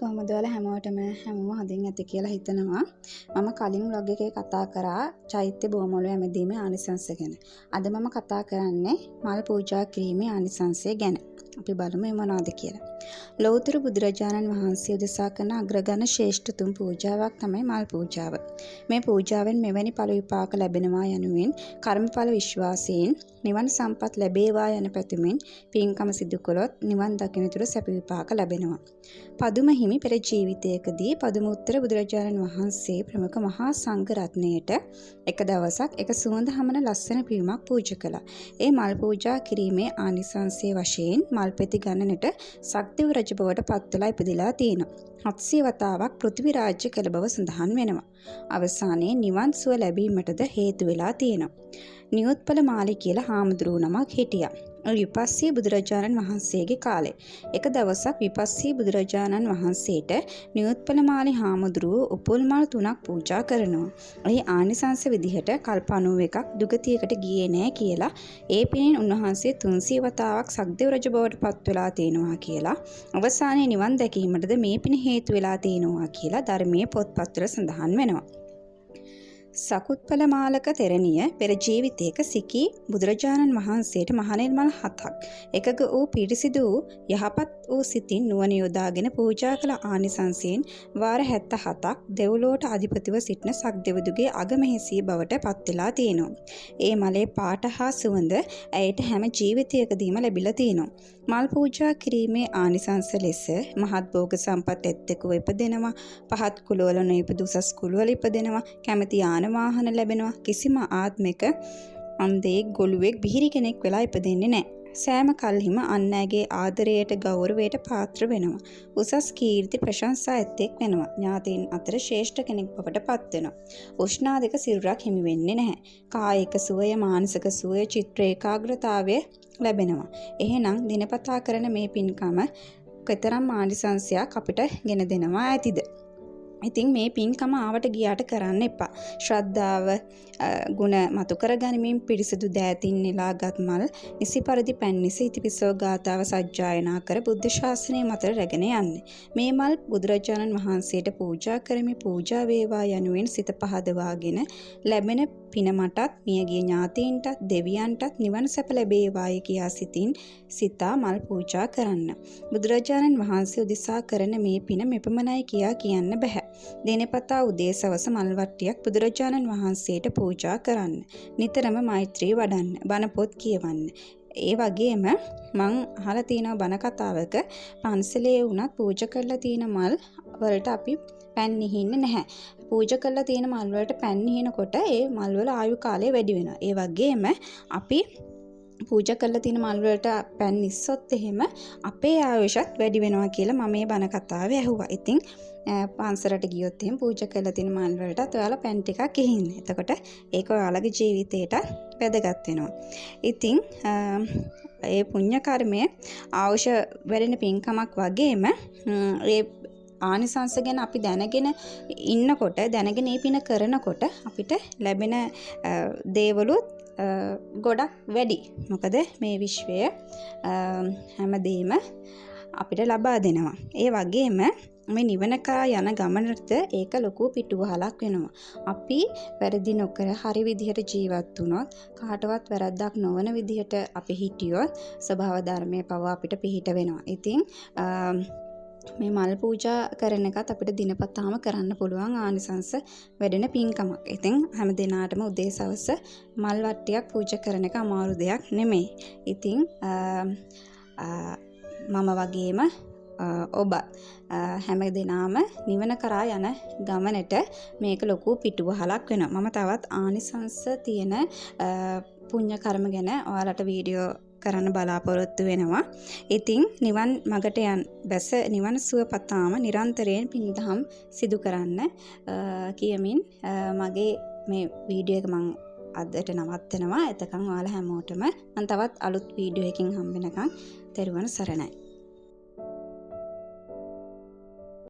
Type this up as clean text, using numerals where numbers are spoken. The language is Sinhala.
කොහොමද ඔයාලා හැමෝටම හැමෝම හදින් ඇති කියලා හිතනවා. මම කලින් vlog එකේ කතා කරා චෛත්‍ය බොමොළොව ඇමදීමේ ආනිසංස ගැන. අද මම කතා කරන්නේ මල් පූජා කිරීමේ ආනිසංසය ගැන. අපි බලමු මේ මොනවද කියලා. ලෞතර බුදුරජාණන් වහන්සේ උදෙසා කරන අග්‍රගණ ශ්‍රේෂ්ඨතුම් පූජාවක් තමයි මල් පූජාව. මේ පූජාවෙන් මෙවැනි ඵල විපාක ලැබෙනවා යනුවෙන් කර්මඵල විශ්වාසයෙන් නිවන් සම්පත් ලැබේවා යන පැතුමින් පින්කම සිදු කළොත් නිවන් දකිනතුරු සැප විපාක ලැබෙනවා. පදුම හිමි පෙර ජීවිතයකදී පදුමුත්තර බුදුරජාණන් වහන්සේ ප්‍රමුඛ මහා සංඝ රත්නයට එක දවසක් එක සුවඳ හමන ලස්සන පිළිමක් පූජා කළා. ඒ මල් පූජා කිරීමේ ආනිසංසයේ වශයෙන් මල් පෙති ගණනට සක්දිව් රජ බවට පත් වෙලා ඉපදිලා තියෙනවා. 700 වතාවක් පෘථිවි රාජ්‍ය කළ බව සඳහන් වෙනවා. අවසානයේ නිවන් සුව ලැබීමටද හේතු වෙලා තියෙනවා. නියොත්පල මාලි කියලා හාමුදුරුවෝ නමක් හිටියා. විපස්සී බුදුරජාණන් වහන්සේගේ කාලේ. එක දවසක් විපස්සී බුදුරජාණන් වහන්සේට නියොත්පල මාලි හාමුදුරුවෝ උපුල් මල් 3ක් පූජා කරනවා. ඒ ආනිසංස විදිහට කල්ප 91ක් දුගතියකට ගියේ නෑ කියලා ඒ පිනෙන් උන්වහන්සේ 300 වතාවක් සක්දෙව් රජ බවට පත් වෙලා තියෙනවා කියලා අවසානයේ නිවන් දැකීමටද මේ පින හේතු වෙලා තියෙනවා කියලා ධර්මයේ පොත්පත්වල සඳහන් වෙනවා. සකුත්පල මාලක තෙරණිය පෙර ජීවිතයක සිකී බුදුරජාණන් වහන්සේට මහණෙල් මල් 7ක් එකග වූ පිරිසිදු වූ යහපත් වූ සිතින් නුවණ යොදාගෙන පූජා කළ ආනිසංසයෙන් වාර 77ක් දෙව්ලොවට අධිපතිව සිටින සක්දෙවිඳුගේ අගමෙහිසිය බවට පත් වෙලා තියෙනවා. ඒ මලේ පාට හා සුවඳ ඇයට හැම ජීවිතයකදීම ලැබිලා තියෙනවා. මල් පූජා කිරීමේ ආනිසංස ලෙස මහත් භෝග සම්පත් එක්කව ඉපදෙනවා. පහත් කුලවල නොඉපදු උසස් කුලවල ඉපදෙනවා. කැමැති වාහන ලැබෙනවා. කිසිම ආත්මික අන්ධයෙක් ගොළුෙක් බිහිරි කෙනෙක් වෙලා ඉපදෙන්නේ නැහැ. සෑම කල්හිම අන් අයගේ ආදරයට ගෞරවයට පාත්‍ර වෙනවා. උසස් කීර්ති ප්‍රශංසා ඇත්තෙක් වෙනවා. ඥාතීන් අතර ශ්‍රේෂ්ඨ කෙනෙක් බවට පත් වෙනවා. උෂ්ණාදික සිරුරක් හිමි වෙන්නේ නැහැ. කායික සුවය, මානසික සුවය, චිත්ත ඒකාග්‍රතාවය ලැබෙනවා. එහෙනම් දිනපතා කරන මේ පින්කම කතරම් ආනිසංසයක් අපිට ගෙන දෙනවා ඇතිද? ඉතින් මේ පින්කම ආවට ගියාට කරන්න එපා. ශ්‍රද්ධාව ගුණ මතු කරගනිමින් පිරිසිදු දෑතින් නෙලාගත් මල් නිසි පරිදි පැන්නිසි ඉතිපිසෝ ගාථාව සජ්ජායනා කර බුද්ධ ශාසනය මත රැගෙන යන්නේ. මේ මල් බුදුරජාණන් වහන්සේට පූජා කරමි පූජා වේවා යනුවෙන් සිත පහදවාගෙන ලැබෙන පින මටත් මියගිය ඥාතීන්ටත් දෙවියන්ටත් නිවන සැප ලැබේවායි කියා සිතා මල් පූජා කරන්න. බුදුරජාණන් වහන්සේ උදෙසා කරන මේ පින මෙපමණයි කියා කියන්න බෑ. දිනපතා උදේ සවස මල් වට්ටියක් බුදුරජාණන් වහන්සේට පූජා කරන්න. නිතරම මෛත්‍රී වඩන්න. බණ පොත් කියවන්න. ඒ වගේම මං අහලා තියෙනවා බණ කතාවක පන්සලේ වුණත් පූජා කරලා තියෙන මල් වලට අපි පැන් නිහින්නේ නැහැ. පූජා කරලා තියෙන මල් වලට පැන් නිහිනකොට ඒ මල් වල ආයු කාලය වැඩි වෙනවා. ඒ වගේම අපි පූජා කරලා තියෙන මල් වලට පැන් නිස්සොත් එහෙම අපේ ආයුෂත් වැඩි වෙනවා කියලා මම මේ බණ කතාවේ ඇහුවා. ඉතින් පන්සලට ගියොත් එහෙම පූජා කරලා තියෙන මල් වලටත් ඔයාලා පැන් ටිකක් ඉහින්න. එතකොට ඒක ඔයාලගේ ජීවිතේට වැදගත් වෙනවා. ඉතින් ඒ පුණ්‍ය කර්මය ආයුෂ වැඩෙන පින්කමක් වගේම ඒ ආනිසංස ගැන අපි දැනගෙන ඉන්නකොට දැනගෙන මේ පින කරනකොට අපිට ලැබෙන දේවලුත් ගොඩක් වැඩි. මොකද මේ විශ්වය හැමදේම අපිට ලබා දෙනවා. ඒ වගේම මේ නිවන කරා යන ගමනට ඒක ලොකු පිටුවහලක් වෙනවා. අපි වැරදි නොකර හරි විදිහට ජීවත් වුණොත් කාටවත් වැරද්දක් නොවන විදිහට අපි හිටියොත් ස්වභාව ධර්මයේ පව අපිට පිහිට වෙනවා. ඉතින් මේ මල් පූජා කරන එකත් අපිට දිනපතාම කරන්න පුළුවන් ආනිසංස වැඩෙන පින්කමක්. ඉතින් හැම දිනාටම උදේ සවස මල් වට්ටියක් පූජා කරන එක අමාරු දෙයක් නෙමෙයි. ඉතින් මම වගේම ඔබ හැම දිනාම නිවන කරා යන ගමනට මේක ලොකු පිටුවහලක් වෙනවා. මම තවත් ආනිසංස තියෙන පුණ්‍ය කර්ම ගැන ඔයාලට වීඩියෝ කරන්න බලාපොරොත්තු වෙනවා. ඉතින් නිවන් මගට බැස නිවන් සුව පතාම නිරන්තරයෙන් පින්දහම් සිදු කරන්න කියමින් මගේ මේ වීඩියෝ එක මම අදට නවත්තනවා. එතකන් ඔයාලා හැමෝටම මම තවත් අලුත් වීඩියෝ එකකින් හම්බ වෙනකන් තෙරුවන් සරණයි.